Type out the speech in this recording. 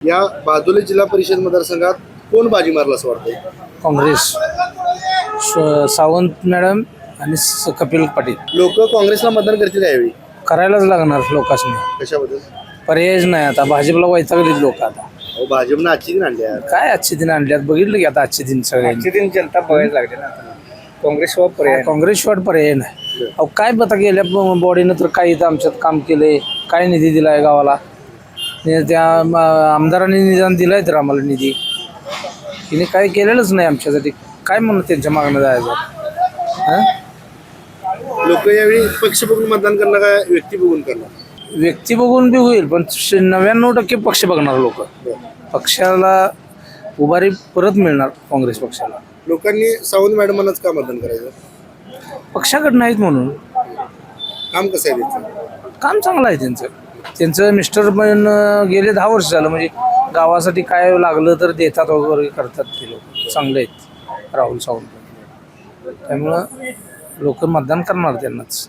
या बारडोली जिल्हा परिषद मतदारसंघात कोण बाजी मारला असं वाटतंय? काँग्रेस सावंत मॅडम आणि कपिल पाटील. लोक काँग्रेसला मतदान करतील यावेळी, करायलाच लागणार लोकांनी, कशाबद्दल? पर्यायच नाही. आता भाजपला वैतागलीत लोक. आता अहो, भाजपनं आजची दिन आणली यार. काय आजचे दिन आणल्यात बघितलं की आता आजचे दिन सगळ्यांचे दिन जनता बघायला लागली ना आता. काँग्रेसवर पर्याय काँग्रेसवर पर्याय नाही. अहो काय पता गेल्या बॉडीनं तर काही इथं आमच्यात काम केलंय, काय निधी दिलाय गावाला, त्या आमदारांनी निदान दिलाय तर आम्हाला निधी, तिने काय केलेलंच नाही आमच्यासाठी. काय म्हणून त्यांच्या मागणं जायचं? हां, लोक यावेळी पक्ष बघून मतदान करणार का व्यक्ती बघून करणार? व्यक्ती बघून बी होईल, पण 99% पक्ष बघणार लोक. पक्षाला उभारी परत मिळणार काँग्रेस पक्षाला. लोकांनी सावंत मॅडमांनाच का मतदान करायचं? पक्षाकडे नाहीत म्हणून. काम कसं आहे त्यांचं? काम चांगलं आहे त्यांचं मिस्टर पण गेले 10 वर्ष झालं, म्हणजे गावासाठी काय लागलं तर देतात वगैरे करतात. ते लोक चांगले आहेत राहुल सावंत. त्यामुळं लोक मतदान करणार त्यांनाच.